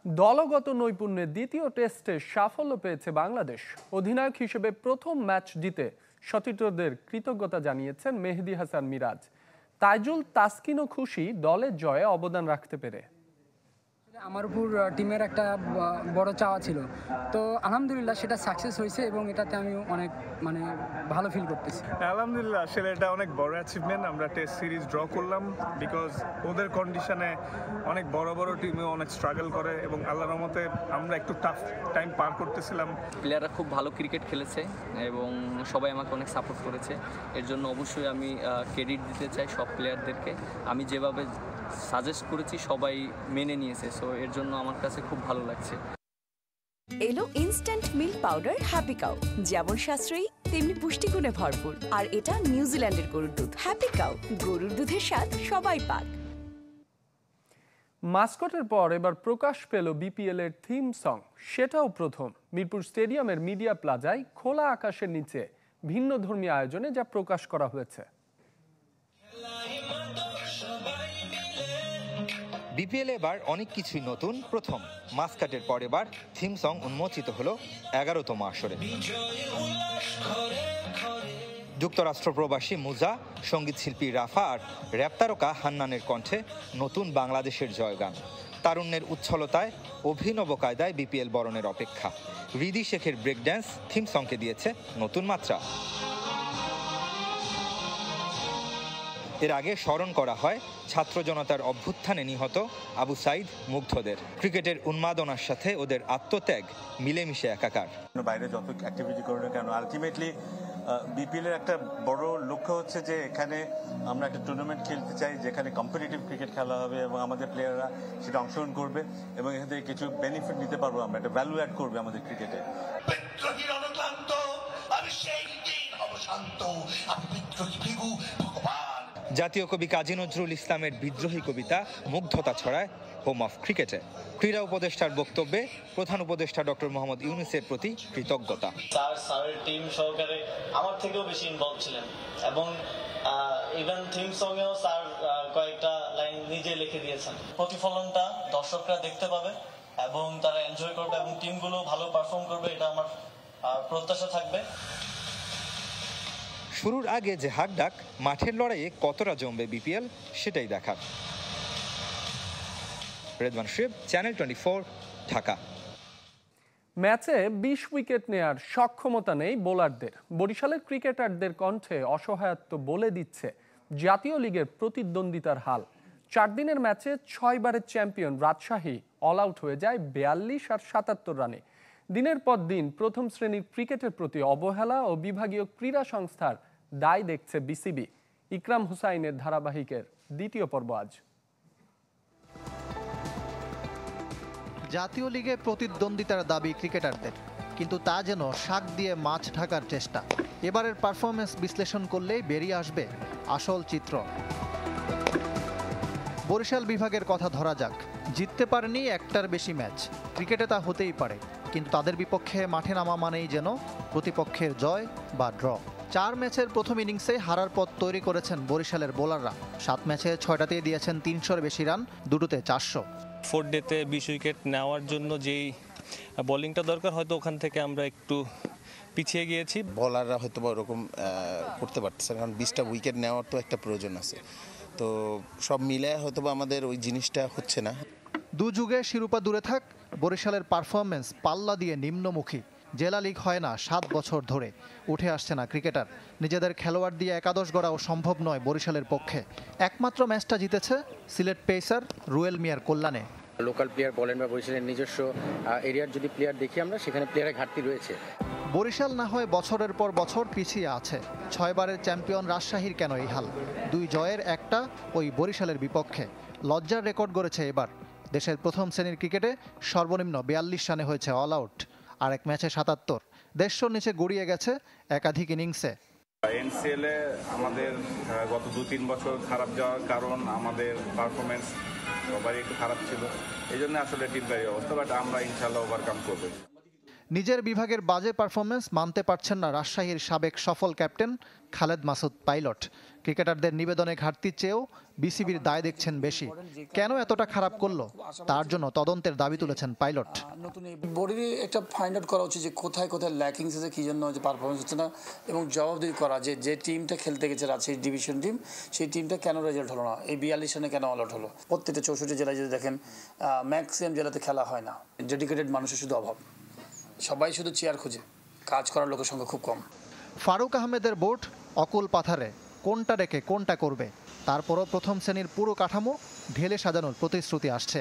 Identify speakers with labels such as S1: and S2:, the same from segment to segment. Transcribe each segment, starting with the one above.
S1: দলগত নৈপুণ্যে দ্বিতীয় টেস্টে সাফল্য পেয়েছে বাংলাদেশ। অধিনায়ক হিসেবে প্রথম ম্যাচ জিতে সতীর্থদের কৃতজ্ঞতা জানিয়েছেন মেহেদী হাসান মিরাজ। তাইজুল তাসকিনও খুশি দলের জয়ে অবদান রাখতে পেরে।
S2: আমার উপর টিমের একটা বড় চাওয়া ছিল, তো আলহামদুলিল্লাহ সেটা সাকসেস হয়েছে এবং এটাতে আমি অনেক ভালো ফিল করতেছি।
S3: আলহামদুলিল্লাহ, আসলে এটা অনেক বড় অ্যাচিভমেন্ট। আমরা টেস্ট সিরিজ ড্র করলাম বিকজ ওদের কন্ডিশনে অনেক বড় বড় টিমে অনেক স্ট্রাগল করে এবং আল্লাহর রহমতে আমরা একটু টাফ টাইম পার করতেছিলাম।
S4: প্লেয়াররা খুব ভালো ক্রিকেট খেলেছে এবং সবাই আমাকে অনেক সাপোর্ট করেছে। এর জন্য অবশ্যই আমি ক্রেডিট দিতে চাই সব প্লেয়ারদেরকে। আমি যেভাবে সাজেস্ট করেছি সবাই মেনে নিয়েছে, সো এর জন্য আমার কাছে খুব ভালো লাগছে।
S5: এলো instant milk powder happy cow, যেমন সাশ্রয়ী তেমনি পুষ্টিগুণে ভরপুর। আর এটা নিউজিল্যান্ডের গরুর দুধ। হ্যাপি কাউ, গরুর দুধের স্বাদ সবাই পাক।
S1: মাস্কটের পর এবার প্রকাশ পেল বিপিএল এর থিম সং। সেটাও প্রথম মিরপুর স্টেডিয়ামের মিডিয়া প্লাজায় খোলা আকাশের নিচে ভিন্ন ধর্মী আয়োজনে যা প্রকাশ করা হয়েছে।
S6: বিপিএল এবার অনেক কিছুই নতুন। প্রথম মাস্কাটের পর এবার থিম সং উন্মোচিত হলো 11তম আসরে। যুক্তরাষ্ট্র প্রবাসী মুজা, সঙ্গীত শিল্পী রাফা আর র্যাপ তারকা হান্নানের কণ্ঠে নতুন বাংলাদেশের জয়গান। তারুণ্যের উচ্ছলতায় অভিনব কায়দায় বিপিএল বরণের অপেক্ষা। হৃদি শেখের ব্রেক ড্যান্স থিম সংকে দিয়েছে নতুন মাত্রা। এর আগে স্মরণ করা হয় ছাত্র জনতার অভ্যুত্থানে নিহত আবু সাইদ মুগ্ধদের। ক্রিকেটের উন্মাদনার সাথে ওদের আত্মত্যাগ মিলেমিশে একাকার।
S7: বাইরে যত অ্যাক্টিভিটি করি না কেন, আলটিমেটলি বিপিএল এর একটা বড় লক্ষ্য হচ্ছে যে এখানে আমরা একটা টুর্নামেন্ট খেলতে চাই যেখানে কম্পিটিটিভ ক্রিকেট খেলা হবে এবং আমাদের প্লেয়াররা সেটা অংশগ্রহণ করবে এবং এখান থেকে কিছু বেনিফিট নিতে পারবো, আমরা একটা ভ্যালু অ্যাড করবে আমাদের ক্রিকেটে।
S6: জাতীয় কবি কাজী নজরুল ইসলামের বিদ্রোহী কবিতা মুগ্ধতা ছড়ায় হোম অফ ক্রিকেটে। ক্রীড়া উপদেষ্টার বক্তব্যে প্রধান উপদেষ্টা ডক্টর মোহাম্মদ ইউনূসের প্রতি কৃতজ্ঞতা।
S8: স্যারের টিম সহকারে আমার থেকেও বেশি ইনভলভ ছিলেন এবং ইভেন থিম সঙ্গেও স্যার কয়েকটা লাইন নিজে লিখে দিয়েছেন। প্রতিফলনটা দর্শকরা দেখতে পাবে এবং তারা এনজয় করবে এবং টিমগুলো ভালো পারফর্ম করবে, এটা আমার প্রত্যাশা থাকবে।
S6: শুরুর আগে যে হাকডাক, মাঠের লড়াইয়ে কতটা জমবে বিপিএল সেটাই দেখার। রেদওয়ান শিব, চ্যানেল 24, ঢাকা।
S1: ম্যাচে 20 উইকেট নেয়ার সক্ষমতা নেই বোলারদের। বরিশালের ক্রিকেটারদের কণ্ঠে অসহায়ত্ব বলে দিচ্ছে জাতীয় লিগের প্রতিদ্বন্দ্বিতার হাল। 4 দিনের ম্যাচে 6 বারের চ্যাম্পিয়ন রাজশাহী অল আউট হয়ে যায় 42 আর 77 রানে। দিনের পর দিন প্রথম শ্রেণীর ক্রিকেটের প্রতি অবহেলা ও বিভাগীয় ক্রীড়া সংস্থার দায় দেখছে বিসিবি। ইকরাম হুসাইনের ধারাবাহিকের দ্বিতীয় পর্ব আজ।
S9: জাতীয় লিগে প্রতিদ্বন্দ্বিতার দাবি ক্রিকেটারদের, কিন্তু তা যেন শাক দিয়ে মাছ ঢাকার চেষ্টা। এবারের পারফরমেন্স বিশ্লেষণ করলেই বেরিয়ে আসবে আসল চিত্র। বরিশাল বিভাগের কথা ধরা যাক। জিততে পারেনি একটার বেশি ম্যাচ। ক্রিকেটে তা হতেই পারে, কিন্তু তাদের বিপক্ষে মাঠে নামা মানেই যেন প্রতিপক্ষের জয় বা ড্র। 4 ম্যাচের প্রথম ইনিংসে হারার পথ তৈরি করেছেন বরিশালের বোলাররা। 7 ম্যাচে 6টাতেই দিয়েছেন 300-এর বেশি রান, 2টোতে 400।
S10: 4 ডেতে 20 উইকেট নেওয়ার জন্য যেই বোলিংটা দরকার, হয়তো ওখান থেকে আমরা একটু পিছিয়ে গিয়েছি।
S11: বোলাররা হয়তো ওরকম করতে পারতেছে, কারণ 20টা উইকেট নেওয়ার তো একটা প্রয়োজন আছে। তো সব মিলে হয়তো আমাদের ওই জিনিসটা হচ্ছে না।
S9: 2 যুগে শিরোপা দূরে থাক, বরিশালের পারফরমেন্স পাল্লা দিয়ে নিম্নমুখী। জেলা লিগ হয় না 7 বছর ধরে, উঠে আসছে না ক্রিকেটার। নিজেদের খেলোয়াড় দিয়ে একাদশ গড়াও সম্ভব নয় বরিশালের পক্ষে। একমাত্র ম্যাচটা জিতেছে সিলেট পেসার রুয়েল মিয়ার কল্যাণে।
S12: লোকাল প্লেয়ার বলেন বা বরিশালের নিজস্ব এরিয়ার যদি প্লেয়ার দেখি আমরা, সেখানে প্লেয়ারের ঘাটতি রয়েছে।
S9: বরিশাল না হয় বছরের পর বছর পিছিয়ে আছে। 6 বারের চ্যাম্পিয়ন রাজশাহীর কেন এই হাল? 2 জয়ের একটা ওই বরিশালের বিপক্ষে। লজ্জার রেকর্ড গড়েছে এবার। দেশের প্রথম শ্রেণীর ক্রিকেটে সর্বনিম্ন 42 রানে হয়েছে অল আউট, আর এক ম্যাচে 77। 150 নিচে গড়িয়ে গেছে একাধিক ইনিংসে।
S3: এনসিএলে আমাদের গত 2-3 বছর খারাপ যাওয়ার কারণ আমাদের পারফরমেন্স সবারই একটু খারাপ ছিল, এই জন্য আসলে টিমের অবস্থা, বাট আমরা ইনশাল্লাহ ওভারকাম করব।
S9: নিজের বিভাগের বাজে পারফরমেন্স মানতে পারছেন না রাজশাহীর সাবেক সফল ক্যাপ্টেন খালেদ মাসুদ পাইলট। ক্রিকেটারদের নিবেদনে ঘাটতির চেয়েও বিসিবির দায় দেখছেন বেশি। কেন এতটা খারাপ করলো তার জন্য তদন্তের দাবি তুলেছেন পাইলট।
S13: বোর্ডেরই একটা ফাইন্ড আউট করা উচিত যে কোথায় কোথায় ল্যাকিংস আছে, কী জন্য যে পারফরমেন্স হচ্ছে না, এবং জবাবদিহি করা যে টিমটা খেলতে গেছে রাজশাহী ডিভিশন টিম, সেই টিমটা কেন রেজাল্ট হলো না, এই 42 রানে কেন অল আউট হলো। প্রত্যেকটা 64 জেলায় যদি দেখেন ম্যাক্সিমাম জেলাতে খেলা হয় না। ডেডিকেটেড মানুষের শুধু অভাব, সবাই শুধু চেয়ার খুঁজে, কাজ করার লোকের সংখ্যা খুব কম।
S9: ফারুক আহমেদের বোর্ড অকুল পাথারে, কোনটা রেখে কোনটা করবে। তারপরও প্রথম শ্রেণীর পুরো কাঠামো ঢেলে সাজানোর প্রতিশ্রুতি আসছে।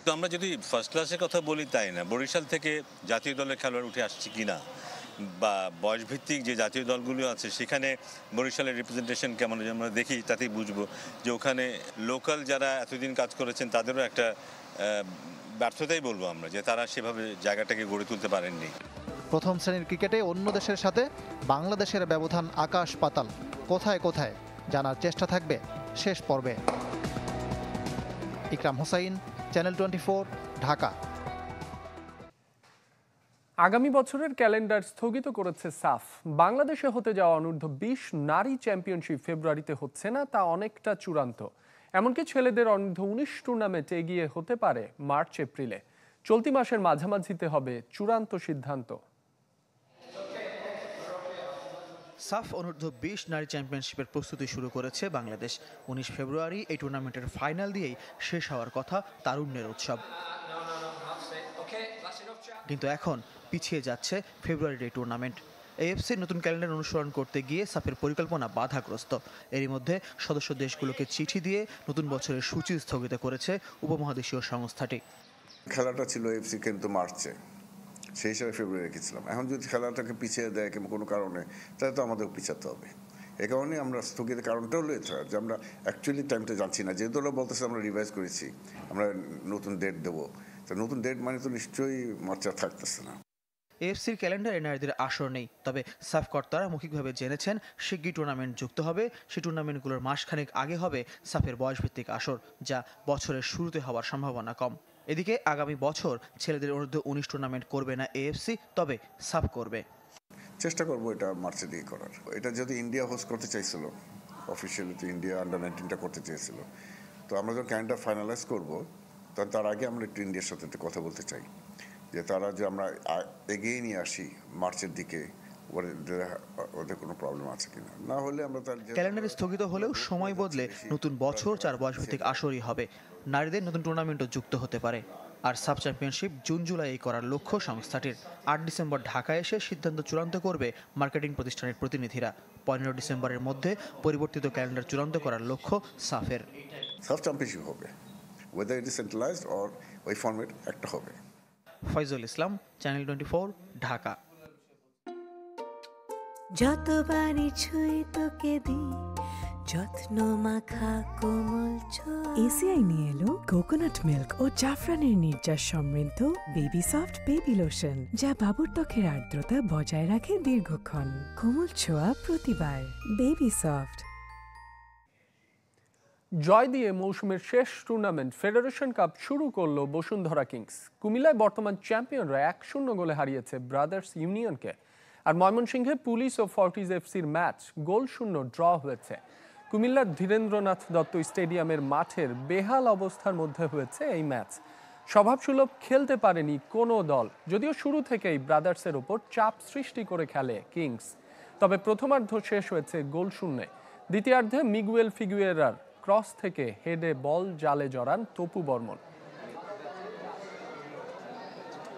S7: তো আমরা যদি ফার্স্ট ক্লাসের কথা বলি তাই না, বরিশাল থেকে জাতীয় দলের খেলোয়াড় উঠে আসছে কিনা, বা বয়সভিত্তিক যে জাতীয় দলগুলো আছে সেখানে বরিশালের রিপ্রেজেন্টেশন কেমন আমরা দেখি, তাতেই বুঝবো যে ওখানে লোকাল যারা এতদিন কাজ করেছেন তাদেরও একটা ব্যর্থতাই বলবো আমরা, যে তারা সেভাবে জায়গাটাকে গড়ে তুলতে পারেননি।
S9: প্রথম শ্রেণীর ক্রিকেটে অন্য দেশের সাথে বাংলাদেশের ব্যবধান আকাশ পাতাল। কোথায় কোথায় জানার চেষ্টা থাকবে শেষ পর্বে। ইকরাম হোসাইন, চ্যানেল 24, ঢাকা।
S1: আগামী বছরের ক্যালেন্ডার স্থগিত করেছে সাফ। বাংলাদেশে হতে যাওয়া অনূর্ধ্ব-20 নারী চ্যাম্পিয়নশিপ ফেব্রুয়ারিতে হচ্ছে না, তা অনেকটা চূড়ান্ত। এমনকি ছেলেদের অনূর্ধ্ব-19 টুর্নামেন্ট এগিয়ে হতে পারে মার্চ এপ্রিলে। চলতি মাসের মাঝামাঝিতে হবে চূড়ান্ত সিদ্ধান্ত।
S14: সাফ অনূর্ধ্ব-20 নারী চ্যাম্পিয়নশিপের প্রস্তুতি শুরু করেছে বাংলাদেশ। 19 ফেব্রুয়ারি এই টুর্নামেন্টের ফাইনাল দিয়েই শেষ হওয়ার কথা তারুণ্যের উৎসব, কিন্তু এখন পিছিয়ে যাচ্ছে ফেব্রুয়ারির এই টুর্নামেন্ট। এএফসির নতুন ক্যালেন্ডার অনুসরণ করতে গিয়ে সাফের পরিকল্পনা বাধাগ্রস্ত। এরই মধ্যে সদস্য দেশগুলোকে চিঠি দিয়ে নতুন বছরের সূচি স্থগিত করেছে উপমহাদেশীয় সংস্থাটি।
S15: খেলাটা ছিল এএফসি কিন্তু মার্চে, সেই হিসাবে ফেব্রুয়ারি রেখেছিলাম। এখন যদি খেলাটাকে পিছিয়ে দেয় কিংবা কোনো কারণে, তাহলে তো আমাদের পিছাতে হবে। এ কারণে আমরা স্থগিত কারণটা হলো এটা যে আমরা অ্যাকচুয়ালি টাইমটা জানছি না। যেহেতু ওরা বলতেছে আমরা রিভাইজ করেছি, আমরা নতুন ডেট দেবো, তো নতুন ডেট মানে তো নিশ্চয়ই মার্চে থাকতেছে না।
S14: এএফসির ক্যালেন্ডারে নারীদের আসর নেই, তবে সাফ কর্তারা মৌখিকভাবে জেনেছেন শিগগির টুর্নামেন্ট যুক্ত হবে। সেই টুর্নামেন্টগুলোর মাসখানেক আগে হবে সাফের বয়সভিত্তিক আসর, যা বছরের শুরুতে হওয়ার সম্ভাবনা কম। এদিকে আগামী বছর ছেলেদের অনূর্ধ্ব-19 টুর্নামেন্ট করবে না এএফসি, তবে সাফ করবে।
S15: চেষ্টা করবো এটা মার্চের দিকে করার। এটা যদি ইন্ডিয়া হোস্ট করতে চাইছিল, অফিসিয়ালি তো ইন্ডিয়া আন্ডার-19টা করতে চেয়েছিল, তো আমরা যখন ক্যালেন্ডার ফাইনালাইজ করবো তখন তার আগে আমরা একটু ইন্ডিয়ার সাথে কথা বলতে চাই যে তারা যে আমরা এগিয়ে নিয়ে আসি মার্চের দিকে, ওদের কোনো প্রবলেম আছে কিনা। না হলে আমরা তার
S14: ক্যালেন্ডার স্থগিত হলেও সময় বদলে নতুন বছর 4 বয়সভিত্তিক আসরই হবে। নারীদের নতুন টুর্নামেন্টও যুক্ত হতে পারে। আর সাব চ্যাম্পিয়নশিপ জুন-জুলাই করার লক্ষ্য সংস্থাটির। 8 ডিসেম্বর ঢাকায় এসে সিদ্ধান্ত চূড়ান্ত করবে মার্কেটিং প্রতিষ্ঠানের প্রতিনিধিরা। 15 ডিসেম্বরের মধ্যে পরিবর্তিত ক্যালেন্ডার চূড়ান্ত করার লক্ষ্য সাফের।
S15: সাব চ্যাম্পিয়নশিপ হবে, whether it is centralized or ওই ফরম্যাট একটা হবে।
S14: ফয়জুল ইসলাম, চ্যানেল 24, ঢাকা।
S16: যতবারই ছুঁই তোকে দিই যত্ন মাখা কোমল ছোঁয়া। এসিআই নিয়ে এলো কোকোনাট মিল্ক ও জাফরানের নির্যাস সমৃদ্ধ বেবি সফট বেবি লোশন, যা বাবুর ত্বকের আর্দ্রতা বজায় রাখে দীর্ঘক্ষণ। কোমল ছোঁয়া প্রতিবার, বেবি সফট।
S1: জয় দিয়ে মৌসুমের শেষ টুর্নামেন্ট ফেডারেশন কাপ শুরু করলো বসুন্ধরা কিংস। কুমিল্লায় বর্তমান চ্যাম্পিয়নরা 1-0 গোলে হারিয়েছে ব্রাদার্স ইউনিয়নকে। আর ময়মনসিংহে পুলিশ ও ফর্টিজ এফসির ম্যাচ গোলশূন্য ড্র হয়েছে। কুমিল্লার ধীরেন্দ্রনাথ দত্ত স্টেডিয়ামের মাঠের বেহাল অবস্থার মধ্যে হয়েছে এই ম্যাচ। স্বভাবসুলভ খেলতে পারেনি কোনো দল, যদিও শুরু থেকেই ব্রাদার্সের ওপর চাপ সৃষ্টি করে খেলে কিংস। তবে প্রথমার্ধ শেষ হয়েছে গোলশূন্যে। দ্বিতীয়ার্ধে মিগুয়েল ফিগুয়েরার ক্রস থেকে হেডে বল জালে জড়ান তপু বর্মন।